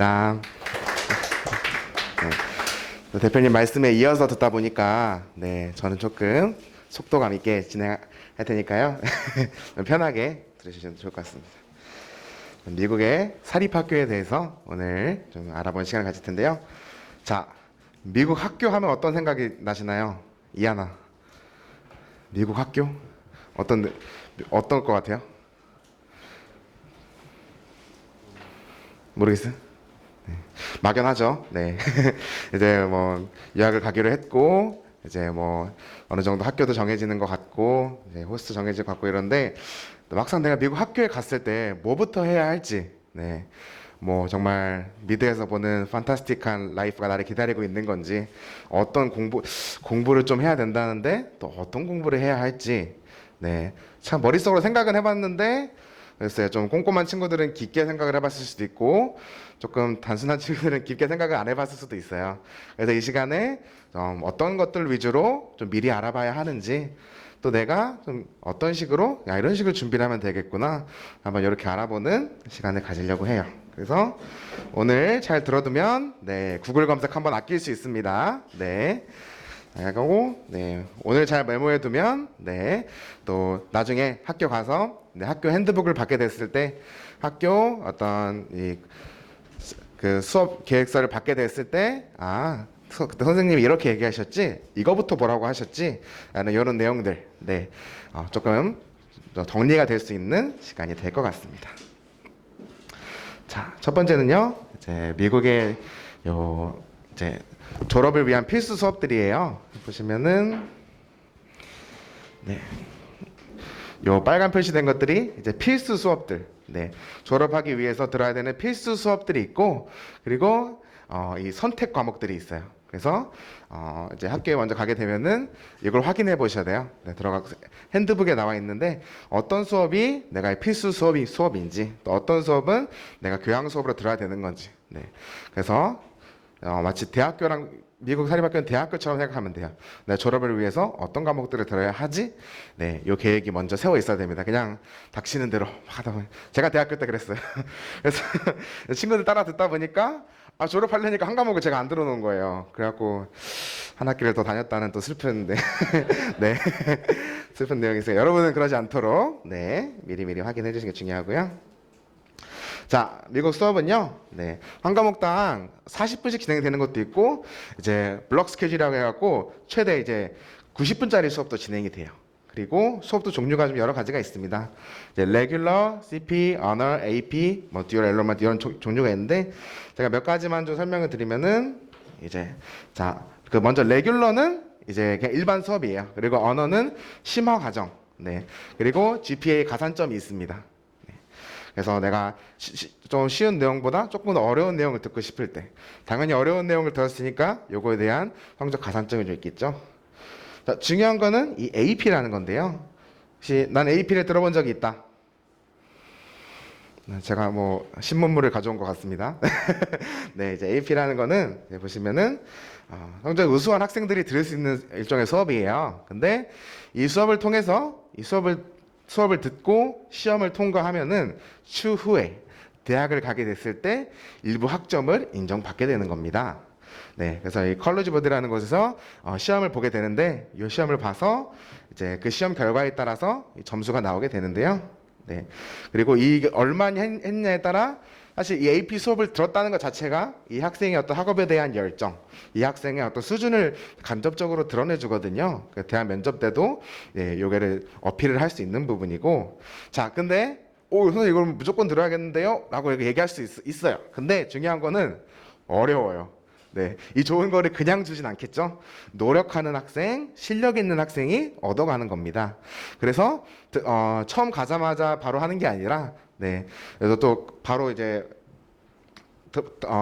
네. 대표님 말씀에 이어서 듣다 보니까 저는 조금 속도감 있게 진행할 테니까요. 편하게 들으시면 좋을 것 같습니다. 미국의 사립학교에 대해서 오늘 좀 알아보는 시간을 가질 텐데요. 자, 미국 학교 하면 어떤 생각이 나시나요? 이하나. 미국 학교? 어떨 것 같아요? 모르겠어요? 막연하죠. 네. 이제 뭐 유학을 가기로 했고 이제 뭐 어느 정도 학교도 정해지는 것 같고 이제 호스트 정해질 것 같고 이런데 막상 내가 미국 학교에 갔을 때 뭐부터 해야 할지 뭐 정말 미드에서 보는 판타스틱한 라이프가 나를 기다리고 있는 건지 어떤 공부를 좀 해야 된다는데 또 어떤 공부를 해야 할지 참 머릿속으로 생각은 해봤는데 글쎄요, 좀 꼼꼼한 친구들은 깊게 생각을 해봤을 수도 있고 조금 단순한 친구들은 깊게 생각을 안 해봤을 수도 있어요. 그래서 이 시간에 좀 어떤 것들 위주로 좀 미리 알아봐야 하는지 또 내가 좀 어떤 식으로 이런 식으로 준비를 하면 되겠구나 한번 이렇게 알아보는 시간을 가지려고 해요. 그래서 오늘 잘 들어두면 구글 검색 한번 아낄 수 있습니다. 하고 오늘 잘 메모해두면 또 나중에 학교 가서 학교 핸드북을 받게 됐을 때 학교 어떤 그 수업 계획서를 받게 됐을 때 그때 선생님이 이렇게 얘기하셨지 이거부터 뭐라고 하셨지 라는 이런 내용들 조금 정리가 될 수 있는 시간이 될 것 같습니다. 자, 첫 번째는요 이제 미국의 이제 졸업을 위한 필수 수업들이에요. 보시면은 요 빨간 표시된 것들이 이제 필수 수업들. 졸업하기 위해서 들어야 되는 필수 수업들이 있고 그리고 이 선택 과목들이 있어요. 그래서 이제 학교에 먼저 가게 되면은 이걸 확인해 보셔야 돼요. 들어가서 핸드북에 나와 있는데 어떤 수업이 내가 필수 수업인지 또 어떤 수업은 내가 교양 수업으로 들어야 되는 건지. 그래서 마치 대학교랑 미국 사립학교는 대학교처럼 생각하면 돼요. 내 졸업을 위해서 어떤 과목들을 들어야 하지? 요 계획이 먼저 세워 있어야 됩니다. 그냥 닥치는 대로 하다 보니 제가 대학교 때 그랬어요. 그래서 친구들 따라 듣다 보니까 졸업하려니까 한 과목을 제가 안 들어놓은 거예요. 그래갖고 한 학기를 더 다녔다는 또 슬픈 슬픈 내용이 있어요. 여러분은 그러지 않도록 미리미리 확인해 주시는 게 중요하고요. 자, 미국 수업은요, 한 과목당 40분씩 진행이 되는 것도 있고, 이제 블록 스케줄이라고 해갖고, 최대 이제 90분짜리 수업도 진행이 돼요. 그리고 수업도 종류가 좀 여러 가지가 있습니다. 이제 레귤러, CP, 언어, AP, 뭐 듀얼 엘로먼트 이런 종류가 있는데, 제가 몇 가지만 좀 설명을 드리면은, 그 먼저 레귤러는 이제 그냥 일반 수업이에요. 그리고 언어는 심화 과정, 그리고 GPA 가산점이 있습니다. 그래서 내가 좀 쉬운 내용보다 조금 더 어려운 내용을 듣고 싶을 때 당연히 어려운 내용을 들었으니까 요거에 대한 성적 가산점이 좀 있겠죠. 자, 중요한 거는 이 AP라는 건데요. 혹시 난 AP를 들어본 적이 있다. 제가 뭐 신문물을 가져온 것 같습니다. 이제 AP라는 거는 보시면은 성적 우수한 학생들이 들을 수 있는 일종의 수업이에요. 근데 이 수업을 통해서 수업을 듣고 시험을 통과하면은 추후에 대학을 가게 됐을 때 일부 학점을 인정받게 되는 겁니다. 그래서 이 컬리지 보드라는 곳에서 시험을 보게 되는데 이 시험을 봐서 이제 그 시험 결과에 따라서 점수가 나오게 되는데요. 그리고 이 얼마나 했냐에 따라 사실 이 AP 수업을 들었다는 것 자체가 이 학생의 어떤 학업에 대한 열정, 이 학생의 어떤 수준을 간접적으로 드러내주거든요. 그 대학 면접 때도 요게를 어필을 할 수 있는 부분이고, 자, 근데 선생님 이걸 무조건 들어야겠는데요? 라고 얘기할 수 있어요. 근데 중요한 거는 어려워요. 이 좋은 거를 그냥 주진 않겠죠. 노력하는 학생, 실력 있는 학생이 얻어가는 겁니다. 그래서 처음 가자마자 바로 하는 게 아니라 그래서 또 바로 이제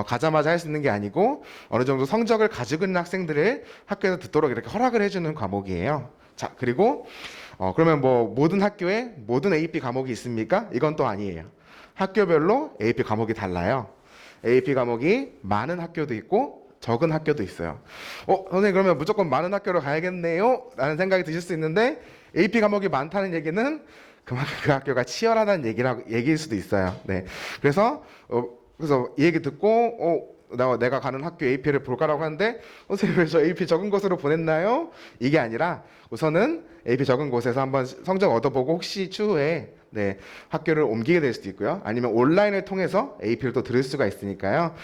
가자마자 할 수 있는 게 아니고 어느 정도 성적을 가지고 있는 학생들을 학교에서 듣도록 이렇게 허락을 해주는 과목이에요. 자, 그리고 그러면 뭐 모든 학교에 모든 AP 과목이 있습니까? 이건 또 아니에요. 학교별로 AP 과목이 달라요. AP 과목이 많은 학교도 있고 적은 학교도 있어요. 선생님 그러면 무조건 많은 학교로 가야겠네요? 라는 생각이 드실 수 있는데 AP 과목이 많다는 얘기는 그만큼 그 학교가 치열하다는 얘기일 수도 있어요. 그래서 그래서 이 얘기 듣고 내가 가는 학교 AP를 볼까라고 하는데 선생님 왜 저 AP 적은 곳으로 보냈나요? 이게 아니라 우선은 AP 적은 곳에서 한번 성적 얻어보고 혹시 추후에 네, 학교를 옮기게 될 수도 있고요. 아니면 온라인을 통해서 AP를 또 들을 수가 있으니까요.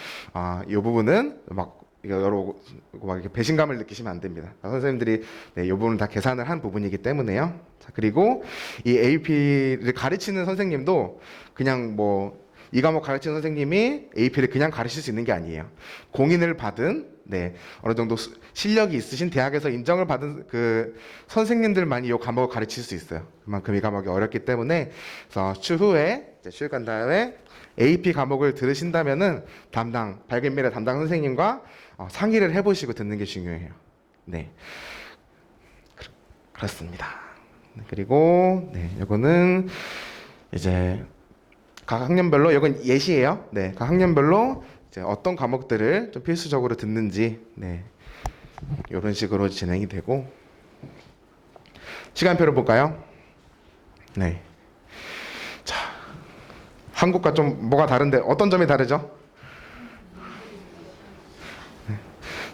이 부분은 막 이거 막 이렇게 배신감을 느끼시면 안 됩니다. 선생님들이 이 부분을 다 계산을 한 부분이기 때문에요. 자, 그리고 이 AP를 가르치는 선생님도 그냥 뭐 이 과목 가르치는 선생님이 AP를 그냥 가르칠 수 있는 게 아니에요. 공인을 받은 어느 정도 실력이 있으신 대학에서 인정을 받은 그 선생님들만이 이 과목을 가르칠 수 있어요. 그만큼 이 과목이 어렵기 때문에 그래서 추후에 휴일 간 다음에 AP 과목을 들으신다면은 밝은 미래 담당 선생님과 상의를 해보시고 듣는 게 중요해요. 네, 그렇습니다. 그리고 이거는 이제 각 학년별로 이건 예시예요. 네, 각 학년별로 이제 어떤 과목들을 좀 필수적으로 듣는지 이런 식으로 진행이 되고 시간표를 볼까요? 네. 자, 한국과 좀 뭐가 다른데 어떤 점이 다르죠? 네.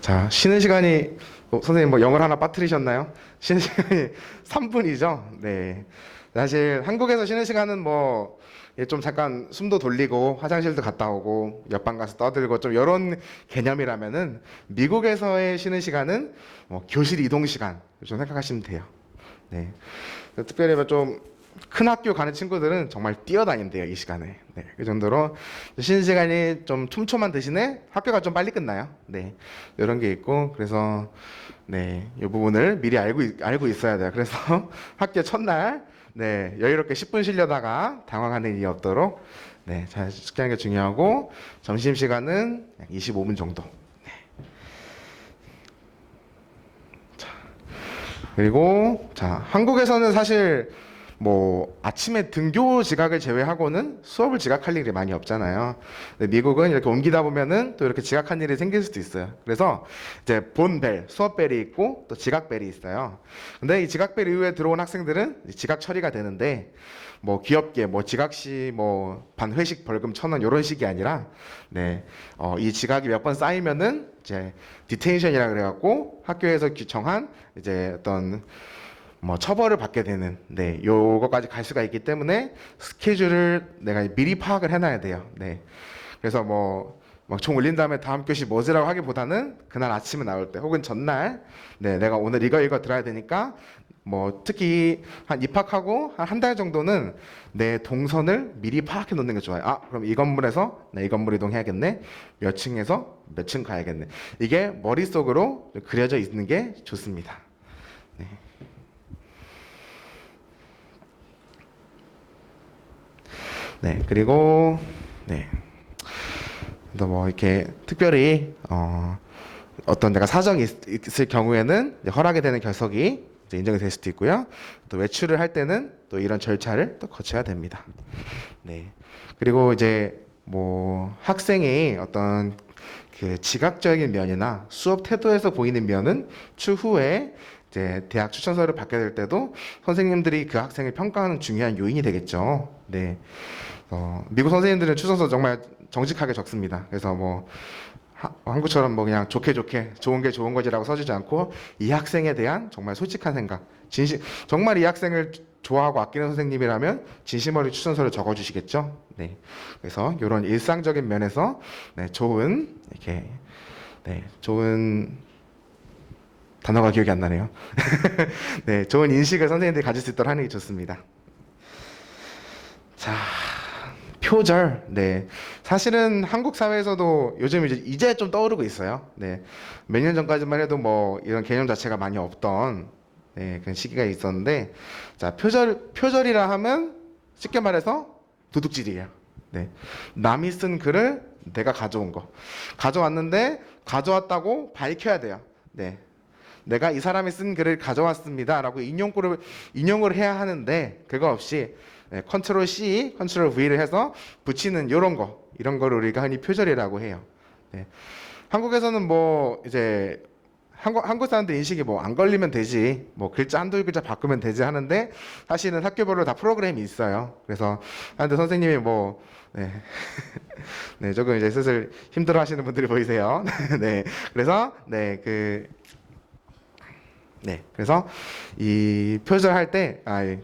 자, 쉬는 시간이 선생님 뭐 영어를 하나 빠뜨리셨나요? 쉬는 시간이 3분이죠. 네. 사실 한국에서 쉬는 시간은 뭐 좀 잠깐 숨도 돌리고 화장실도 갔다 오고 옆방 가서 떠들고 좀 이런 개념이라면은 미국에서의 쉬는 시간은 교실 이동 시간 좀 생각하시면 돼요. 네. 특별히 좀 큰 학교 가는 친구들은 정말 뛰어다닌대요, 이 시간에. 네. 그 정도로 쉬는 시간이 좀 촘촘한 대신에 학교가 좀 빨리 끝나요. 네. 이런 게 있고 그래서 이 부분을 미리 알고 있어야 돼요. 그래서 학교 첫날 여유롭게 10분 쉬려다가 당황하는 일이 없도록 잘 숙지하는 게 중요하고 점심시간은 약 25분 정도. 자, 그리고 한국에서는 사실 뭐 아침에 등교 지각을 제외하고는 수업을 지각할 일이 많이 없잖아요. 근데 미국은 이렇게 옮기다 보면은 또 이렇게 지각한 일이 생길 수도 있어요. 그래서 이제 본벨, 수업벨이 있고 또 지각벨이 있어요. 근데 이 지각벨 이후에 들어온 학생들은 지각 처리가 되는데 뭐 귀엽게 뭐 지각 시 뭐 반 회식 벌금 1,000원 이런 식이 아니라 이 지각이 몇 번 쌓이면은 이제 디테인션이라 그래갖고 학교에서 정한 이제 어떤 뭐 처벌을 받게 되는 요거까지 갈 수가 있기 때문에 스케줄을 내가 미리 파악을 해놔야 돼요. 그래서 막 총 올린 다음에 다음 교시 뭐지라고 하기보다는 그날 아침에 나올 때 혹은 전날 내가 오늘 이거 들어야 되니까 뭐 특히 한 입학하고 한 달 정도는 내 동선을 미리 파악해 놓는 게 좋아요. 그럼 이 건물에서 이 건물 이동해야겠네. 몇 층에서 몇 층 가야겠네. 이게 머릿속으로 그려져 있는 게 좋습니다. 그리고 또 뭐 이렇게 특별히 어떤 내가 사정이 있을 경우에는 이제 허락이 되는 결석이 이제 인정이 될 수도 있고요. 또 외출을 할 때는 또 이런 절차를 또 거쳐야 됩니다. 그리고 이제 뭐 학생이 어떤 그 지각적인 면이나 수업 태도에서 보이는 면은 추후에 이제 대학 추천서를 받게 될 때도 선생님들이 그 학생을 평가하는 중요한 요인이 되겠죠. 미국 선생님들은 추천서 정말 정직하게 적습니다. 그래서 뭐 한국처럼 뭐 그냥 좋게 좋은 게 좋은 거지라고 써주지 않고 이 학생에 대한 정말 솔직한 생각, 정말 이 학생을 좋아하고 아끼는 선생님이라면 진심 어린 추천서를 적어주시겠죠. 그래서 이런 일상적인 면에서 좋은 단어가 기억이 안 나네요. 좋은 인식을 선생님들이 가질 수 있도록 하는 게 좋습니다. 자, 표절. 사실은 한국 사회에서도 요즘 이제 좀 떠오르고 있어요. 몇 년 전까지만 해도 뭐 이런 개념 자체가 많이 없던 그런 시기가 있었는데, 자, 표절이라 하면 쉽게 말해서 도둑질이에요. 남이 쓴 글을 내가 가져온 거. 가져왔는데 가져왔다고 밝혀야 돼요. 내가 이 사람이 쓴 글을 가져왔습니다 라고 인용을 해야 하는데 그거 없이 컨트롤 C, 컨트롤 V를 해서 붙이는 이런 거를 우리가 흔히 표절이라고 해요. 한국에서는 뭐 이제 한국 사람들 인식이 뭐 안 걸리면 되지, 뭐 글자 한두 글자 바꾸면 되지 하는데 사실은 학교별로 다 프로그램이 있어요. 그래서 하는데 선생님이 뭐 네. 네, 조금 이제 슬슬 힘들어 하시는 분들이 보이세요. 네. 그래서 그래서 이 표절할 때,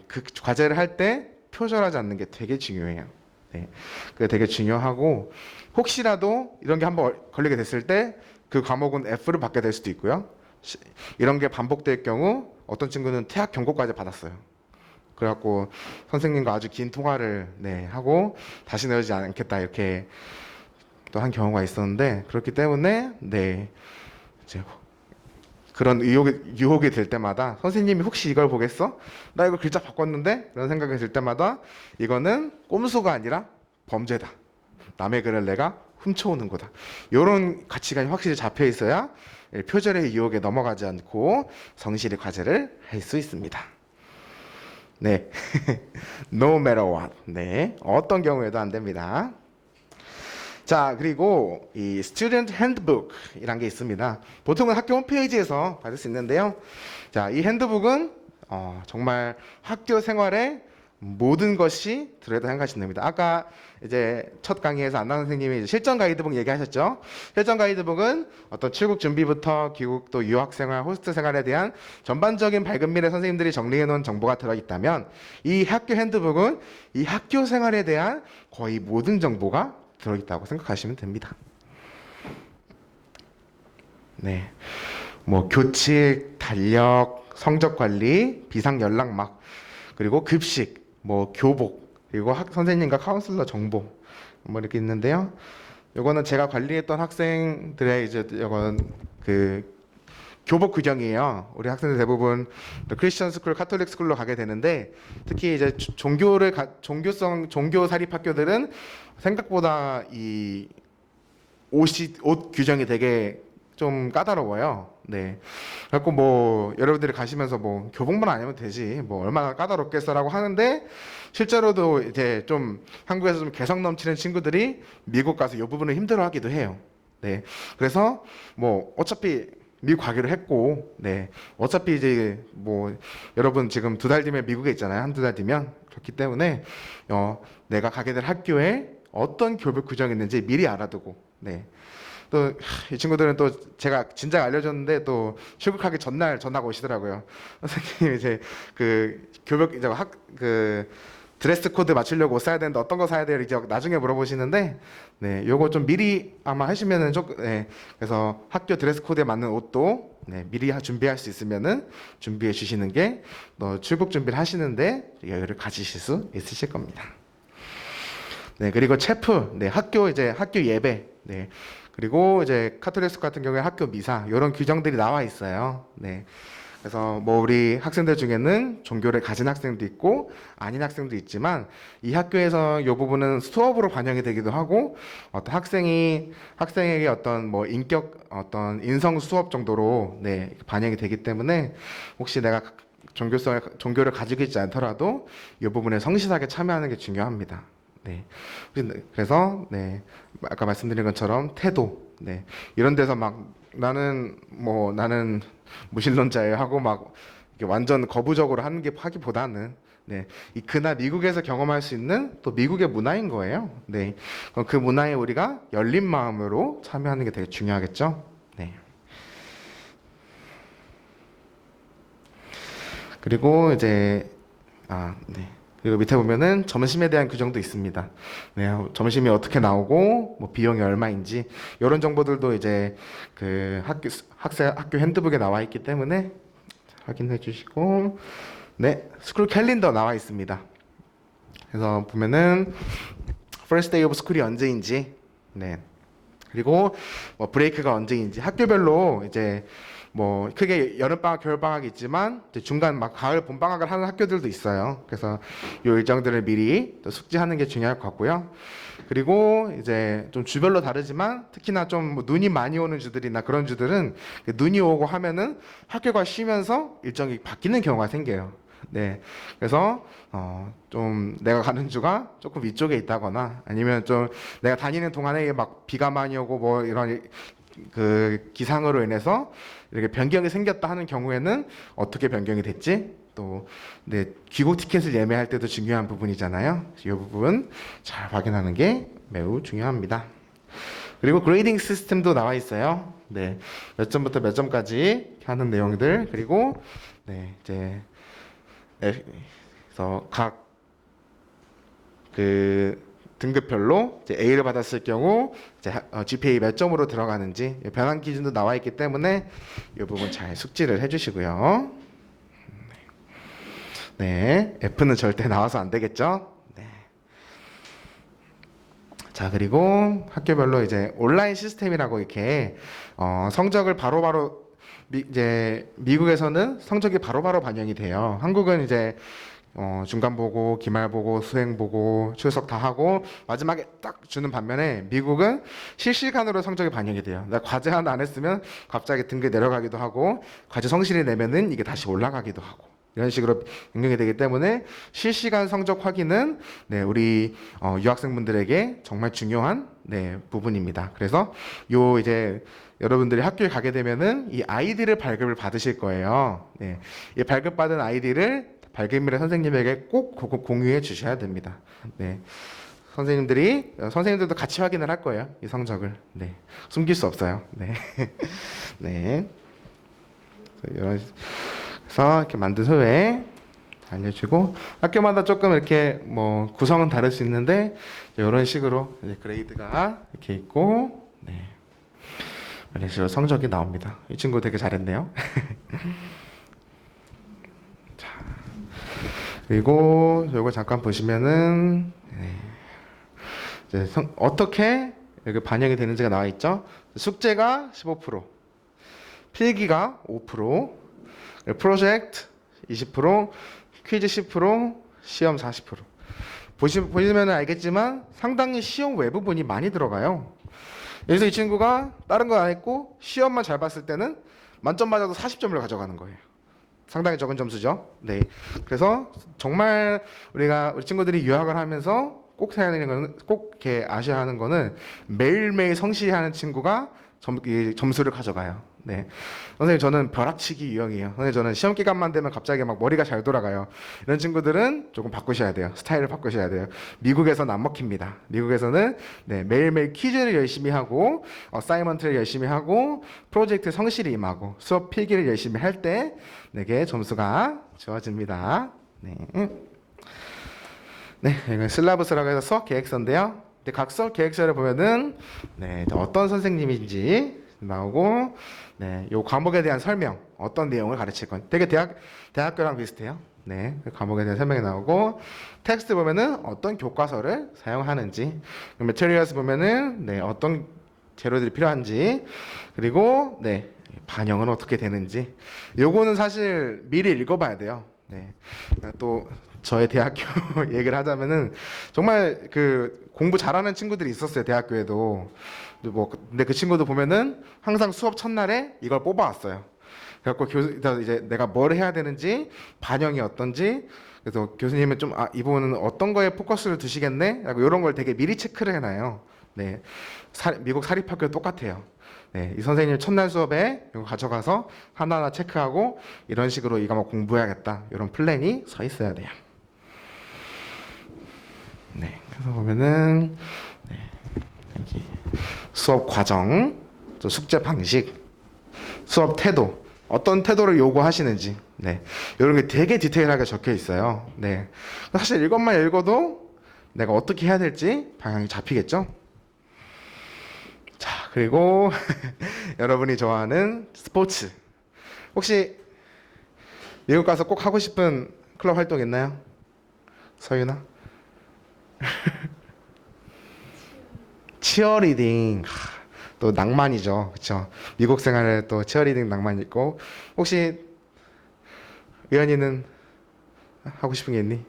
그 과제를 할 때 표절하지 않는 게 되게 중요해요. 네. 그게 되게 중요하고 혹시라도 이런 게 한번 걸리게 됐을 때 그 과목은 F를 받게 될 수도 있고요. 이런 게 반복될 경우 어떤 친구는 퇴학 경고까지 받았어요. 그래갖고 선생님과 아주 긴 통화를 하고 다시 내지 않겠다 이렇게 또 한 경우가 있었는데 그렇기 때문에 이제 그런 유혹이 될 때마다 선생님이 혹시 이걸 보겠어? 나 이거 글자 바꿨는데? 이런 생각이 들 때마다 이거는 꼼수가 아니라 범죄다. 남의 글을 내가 훔쳐오는 거다. 이런 가치관이 확실히 잡혀 있어야 표절의 유혹에 넘어가지 않고 성실히 과제를 할 수 있습니다. 네. No matter what. 네. 어떤 경우에도 안 됩니다. 자, 그리고 이 Student Handbook이란 게 있습니다. 보통은 학교 홈페이지에서 받을 수 있는데요. 자, 이 핸드북은 정말 학교 생활에 모든 것이 들어있다 생각하시면 됩니다. 아까 이제 첫 강의에서 안나 선생님이 이제 실전 가이드북 얘기하셨죠. 실전 가이드북은 어떤 출국 준비부터 귀국 또 유학 생활, 호스트 생활에 대한 전반적인 밝은 미래 선생님들이 정리해 놓은 정보가 들어있다면 이 학교 핸드북은 이 학교 생활에 대한 거의 모든 정보가 들어있다고 생각하시면 됩니다. 네, 뭐 교칙, 달력, 성적 관리, 비상 연락막, 그리고 급식, 뭐 교복, 그리고 선생님과 카운슬러 정보 뭐 이렇게 있는데요. 요거는 제가 관리했던 학생들의 이제 요건 그 교복 규정이에요. 우리 학생들 대부분 크리스천 스쿨, 카톨릭 스쿨로 가게 되는데 특히 이제 종교 사립 학교들은 생각보다 이 옷 규정이 되게 좀 까다로워요. 네. 그래갖고 뭐 여러분들이 가시면서 뭐 교복만 아니면 되지 뭐 얼마나 까다롭겠어라고 하는데 실제로도 이제 좀 한국에서 좀 개성 넘치는 친구들이 미국 가서 이 부분을 힘들어하기도 해요. 네. 그래서 뭐 어차피 미국 가기로 했고, 네. 어차피 이제 뭐 여러분 지금 2달 뒤면 미국에 있잖아요. 한두 달 뒤면. 그렇기 때문에 내가 가게 될 학교에 어떤 교복 규정이 있는지 미리 알아두고, 네. 또 이 친구들은 또 제가 진작 알려줬는데 또 출국하기 전날 전화가 오시더라고요. 선생님 이제 그 교복 이제 그 드레스 코드 맞추려고 옷 사야 되는데 어떤 거 사야 돼요? 이제 나중에 물어보시는데 네, 요거 좀 미리 아마 하시면은 그래서 학교 드레스 코드에 맞는 옷도 미리 준비할 수 있으면은 준비해 주시는 게 출국 준비를 하시는데 여유를 가지실 수 있으실 겁니다. 네, 그리고 체프, 학교 예배, 그리고 이제 카톨릭 같은 경우에 학교 미사 이런 규정들이 나와 있어요. 네. 그래서 뭐 우리 학생들 중에는 종교를 가진 학생도 있고 아닌 학생도 있지만 이 학교에서 이 부분은 수업으로 반영이 되기도 하고 어떤 학생에게 어떤 뭐 어떤 인성 수업 정도로 반영이 되기 때문에 혹시 내가 종교를 가지고 있지 않더라도 이 부분에 성실하게 참여하는 게 중요합니다. 네. 그래서 아까 말씀드린 것처럼 태도, 이런 데서 막 나는 무신론자예요 하고 막 완전 거부적으로 하기보다는 그날 미국에서 경험할 수 있는 또 미국의 문화인 거예요. 그럼 그 문화에 우리가 열린 마음으로 참여하는 게 되게 중요하겠죠. 그리고 이제 그리고 밑에 보면은 점심에 대한 규정도 있습니다. 점심이 어떻게 나오고 뭐 비용이 얼마인지 이런 정보들도 이제 그 학교 핸드북에 나와 있기 때문에 확인해 주시고 스쿨 캘린더 나와 있습니다. 그래서 보면은 first day of school이 언제인지 그리고 뭐 브레이크가 언제인지 학교별로 이제 뭐 크게 여름방학, 겨울방학이 있지만 중간 막 가을 봄방학을 하는 학교들도 있어요. 그래서 이 일정들을 미리 또 숙지하는 게 중요할 것 같고요. 그리고 이제 좀 주별로 다르지만 특히나 좀 뭐 눈이 많이 오는 주들이나 그런 주들은 눈이 오고 하면은 학교가 쉬면서 일정이 바뀌는 경우가 생겨요. 그래서 좀 내가 가는 주가 조금 위쪽에 있다거나 아니면 좀 내가 다니는 동안에 막 비가 많이 오고 뭐 이런 그 기상으로 인해서 이렇게 변경이 생겼다 하는 경우에는 어떻게 변경이 됐지? 또 네, 귀국 티켓을 예매할 때도 중요한 부분이잖아요. 이 부분 잘 확인하는 게 매우 중요합니다. 그리고 그레이딩 시스템도 나와 있어요. 네, 몇 점부터 몇 점까지 하는 내용들, 그리고 네, 이제 그래서 각 그 등급별로 이제 A를 받았을 경우 이제 GPA 몇 점으로 들어가는지 변환 기준도 나와 있기 때문에 이 부분 잘 숙지를 해주시고요. 네, F는 절대 나와서 안 되겠죠. 네. 자, 그리고 학교별로 이제 온라인 시스템이라고 이렇게 성적을 바로바로 이제 미국에서는 성적이 바로바로 반영이 돼요. 한국은 이제 중간 보고, 기말 보고, 수행 보고, 출석 다 하고 마지막에 딱 주는 반면에 미국은 실시간으로 성적이 반영이 돼요. 내가 과제 하나 안 했으면 갑자기 등급이 내려가기도 하고, 과제 성실히 내면은 이게 다시 올라가기도 하고, 이런 식으로 변경이 되기 때문에 실시간 성적 확인은 네, 우리 유학생분들에게 정말 중요한 네, 부분입니다. 그래서 요 이제 여러분들이 학교에 가게 되면은 이 아이디를 발급을 받으실 거예요. 네, 이 발급받은 아이디를 발급일에 선생님에게 꼭 공유해 주셔야 됩니다. 네. 선생님들도 같이 확인을 할 거예요. 이 성적을. 네. 숨길 수 없어요. 네. 네. 그래서 이렇게 만든 후에 알려주고, 학교마다 조금 이렇게 뭐 구성은 다를 수 있는데, 이런 식으로 이제 그레이드가 이렇게 있고, 네. 이런 식으로 성적이 나옵니다. 이 친구 되게 잘했네요. 그리고 이거 잠깐 보시면은 네. 이제 어떻게 여기 반영이 되는지가 나와 있죠. 숙제가 15%, 필기가 5%, 프로젝트 20%, 퀴즈 10%, 시험 40%. 보시면 알겠지만 상당히 시험 외부분이 많이 들어가요. 그래서 이 친구가 다른 거 안 했고 시험만 잘 봤을 때는 만점 맞아도 40점을 가져가는 거예요. 상당히 적은 점수죠. 네. 그래서 정말 우리 친구들이 유학을 하면서 꼭 해야 되는 거는, 꼭 이렇게 아셔야 하는 거는 매일매일 성실하는 친구가 점수를 가져가요. 네. 선생님, 저는 벼락치기 유형이에요. 선생님, 저는 시험 기간만 되면 갑자기 막 머리가 잘 돌아가요. 이런 친구들은 조금 바꾸셔야 돼요. 스타일을 바꾸셔야 돼요. 미국에서는 안 먹힙니다. 미국에서는 네, 매일매일 퀴즈를 열심히 하고, 어사이먼트를 열심히 하고, 프로젝트 성실히 임하고, 수업 필기를 열심히 할 때, 내게 점수가 주어집니다. 네. 네, 이건 슬라브스라고 해서 수업 계획서인데요. 각 수업 계획서를 보면은, 네, 어떤 선생님인지 나오고, 네, 요 과목에 대한 설명, 어떤 내용을 가르칠 건, 되게 대학교랑 비슷해요. 네, 그 과목에 대한 설명이 나오고, 텍스트 보면은 어떤 교과서를 사용하는지, 매트리얼스 보면은 네, 어떤 재료들이 필요한지, 그리고 네, 반영은 어떻게 되는지, 요거는 사실 미리 읽어봐야 돼요. 네, 또 저의 대학교 얘기를 하자면은 정말 그 공부 잘하는 친구들이 있었어요. 대학교에도. 근데 그 친구도 보면은 항상 수업 첫날에 이걸 뽑아왔어요. 그래갖고 이제 내가 뭘 해야 되는지, 반영이 어떤지, 그래서 교수님은 좀, 이 부분은 어떤 거에 포커스를 두시겠네? 라고 이런 걸 되게 미리 체크를 해놔요. 네. 미국 사립학교 똑같아요. 네. 이 선생님 첫날 수업에 이거 가져가서 하나하나 체크하고 이런 식으로 이 과목 공부해야겠다. 이런 플랜이 서 있어야 돼요. 네. 그래서 보면은, 네. 여기 수업 과정, 또 숙제 방식, 수업 태도, 어떤 태도를 요구하시는지, 네, 이런 게 되게 디테일하게 적혀 있어요. 네, 사실 이것만 읽어도 내가 어떻게 해야 될지 방향이 잡히겠죠. 자, 그리고 여러분이 좋아하는 스포츠, 혹시 미국 가서 꼭 하고 싶은 클럽 활동 있나요? 서윤아? 치어리딩. 또 낭만이죠. 그렇죠? 미국 생활에 또 치어리딩 낭만 있고, 혹시 의연이는 하고 싶은 게 있니?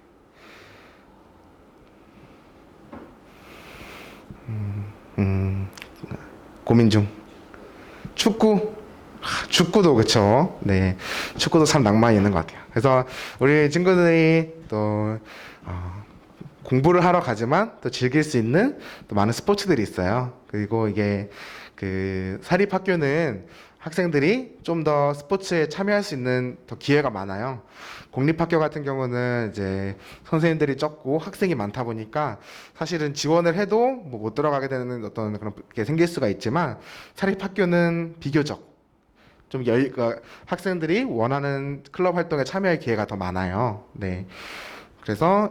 고민 중. 축구. 축구도 그렇죠. 네, 축구도 참 낭만이 있는 것 같아요. 그래서 우리 친구들이 또 공부를 하러 가지만 또 즐길 수 있는 또 많은 스포츠들이 있어요. 그리고 이게 그 사립학교는 학생들이 좀 더 스포츠에 참여할 수 있는 더 기회가 많아요. 공립학교 같은 경우는 이제 선생님들이 적고 학생이 많다 보니까 사실은 지원을 해도 뭐 못 들어가게 되는 어떤 그런 게 생길 수가 있지만 사립학교는 비교적 그러니까 학생들이 원하는 클럽 활동에 참여할 기회가 더 많아요. 네. 그래서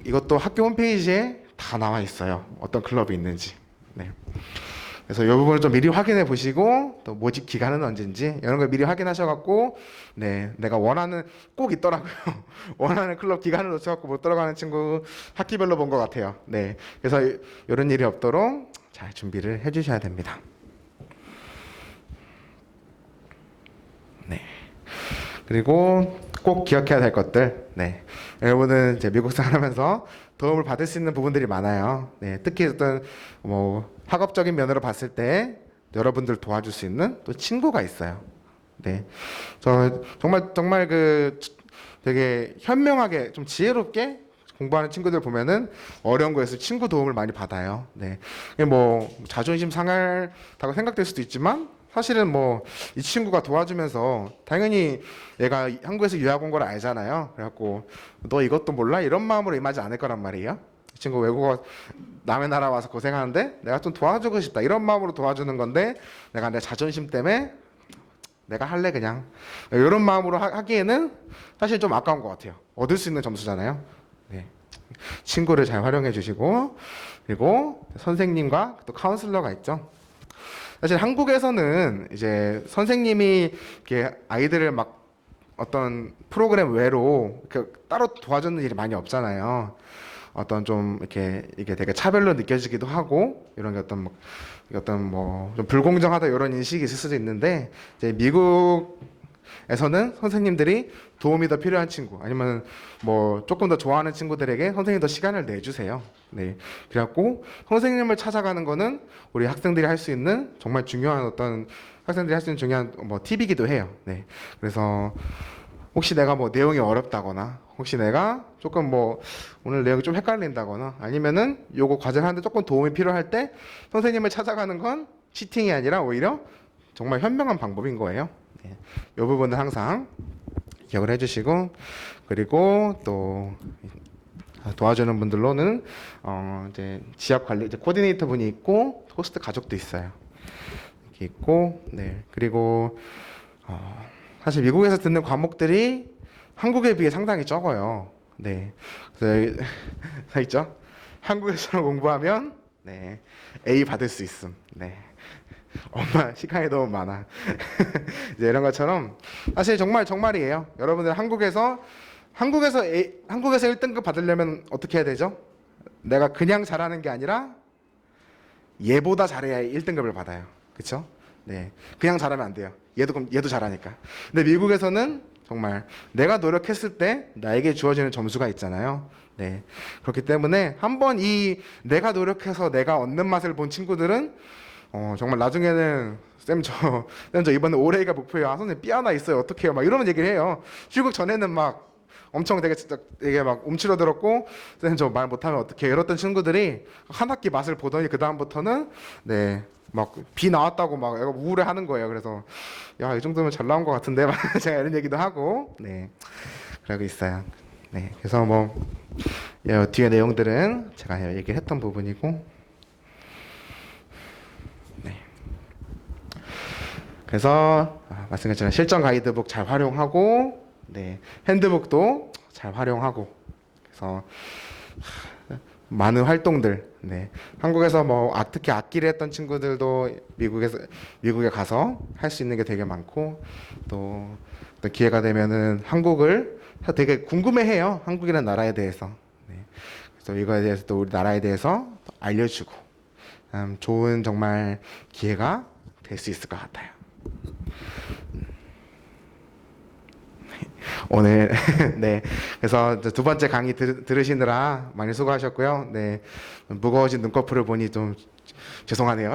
이것도 학교 홈페이지에 다 나와 있어요. 어떤 클럽이 있는지. 네. 그래서 이 부분을 좀 미리 확인해 보시고 또 모집 기간은 언제인지 이런 걸 미리 확인하셔갖고 네 내가 원하는 꼭 있더라고요. 원하는 클럽 기간을 놓쳐갖고 못 들어가는 친구 학기별로 본 것 같아요. 네. 그래서 이런 일이 없도록 잘 준비를 해주셔야 됩니다. 네. 그리고 꼭 기억해야 될 것들. 네. 여러분은 이제 미국 생활하면서 도움을 받을 수 있는 부분들이 많아요. 네. 특히 어떤 뭐 학업적인 면으로 봤을 때 여러분들 도와줄 수 있는 또 친구가 있어요. 네. 저 정말 그 되게 현명하게 좀 지혜롭게 공부하는 친구들 보면은 어려운 거에서 친구 도움을 많이 받아요. 네. 뭐 자존심 상할다고 생각될 수도 있지만 사실은 뭐 이 친구가 도와주면서 당연히 얘가 한국에서 유학 온 걸 알잖아요. 그래갖고 너 이것도 몰라? 이런 마음으로 임하지 않을 거란 말이에요. 이 친구 외국어 남의 나라 와서 고생하는데 내가 좀 도와주고 싶다 이런 마음으로 도와주는 건데 내가 내 자존심 때문에 내가 할래 그냥 이런 마음으로 하기에는 사실 좀 아까운 것 같아요. 얻을 수 있는 점수잖아요. 네. 친구를 잘 활용해 주시고 그리고 선생님과 또 카운슬러가 있죠. 사실 한국에서는 이제 선생님이 이렇게 아이들을 막 어떤 프로그램 외로 따로 도와주는 일이 많이 없잖아요. 어떤 좀 이게 되게 차별로 느껴지기도 하고 이런 게 어떤 뭐 좀 불공정하다 이런 인식이 있을 수도 있는데 이제 미국에서는 선생님들이 도움이 더 필요한 친구 아니면 뭐 조금 더 좋아하는 친구들에게 선생님 더 시간을 내주세요. 네, 그래갖고 선생님을 찾아가는 거는 우리 학생들이 할 수 있는 정말 중요한 어떤 학생들이 할 수 있는 중요한 뭐 팁이기도 해요. 네, 그래서 혹시 내가 뭐 내용이 어렵다거나 혹시 내가 조금 뭐 오늘 내용이 좀 헷갈린다거나 아니면은 요거 과제를 하는데 조금 도움이 필요할 때 선생님을 찾아가는 건 치팅이 아니라 오히려 정말 현명한 방법인 거예요. 네. 이 부분은 항상 기억을 해주시고 그리고 또 도와주는 분들로는 이제 지역 관리 이제 코디네이터 분이 있고 호스트 가족도 있어요. 이렇게 있고 네 그리고 사실 미국에서 듣는 과목들이 한국에 비해 상당히 적어요. 네. 그래서 다 있죠? 한국에서 공부하면 네. A 받을 수 있음. 네. 엄마 시간이 너무 많아. 이제 이런 것처럼 사실 정말이에요. 여러분들 한국에서 1등급 받으려면 어떻게 해야 되죠? 내가 그냥 잘하는 게 아니라 얘보다 잘해야 1등급을 받아요. 그렇죠? 네. 그냥 잘하면 안 돼요. 얘도 잘하니까. 근데 미국에서는 정말 내가 노력했을 때 나에게 주어지는 점수가 있잖아요. 네. 그렇기 때문에 한번 이 내가 노력해서 내가 얻는 맛을 본 친구들은 정말 나중에는 쌤 저 이번에 올해가 목표예요. 선생님 삐 하나 있어요. 어떡해요? 막 이러면 얘기를 해요. 출국 전에는 막 엄청 되게 막 움츠러들었고 쌤 저 말 못하면 어떡해요? 이랬던 친구들이 한 학기 맛을 보더니 그 다음부터는 네. 막 비 나왔다고 막 애가 우울해하는 거예요. 그래서 야 이 정도면 잘 나온 것 같은데 막 제가 이런 얘기도 하고 네 그러고 있어요. 네 그래서 뭐 뒤에 내용들은 제가 얘기를 했던 부분이고 네 그래서 말씀드렸지만 실전 가이드북 잘 활용하고 네 핸드북도 잘 활용하고 그래서 많은 활동들, 네. 한국에서 뭐 특히 악기를 했던 친구들도 미국에 가서 할 수 있는 게 되게 많고 또 기회가 되면은 한국을 되게 궁금해해요. 한국이라는 나라에 대해서. 네. 그래서 이거에 대해서 또 우리 나라에 대해서 알려주고 좋은 정말 기회가 될 수 있을 것 같아요. 오늘 네 그래서 두 번째 강의 들으시느라 많이 수고하셨고요. 네 무거워진 눈꺼풀을 보니 좀 죄송하네요.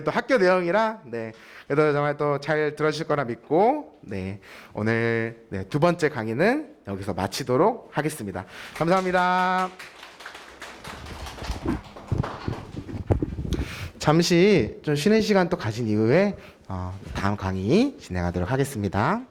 또 학교 내용이라 네 그래도 정말 또 잘 들어주실 거라 믿고 네 오늘 두 번째 강의는 여기서 마치도록 하겠습니다. 감사합니다. 잠시 좀 쉬는 시간 또 가진 이후에 다음 강의 진행하도록 하겠습니다.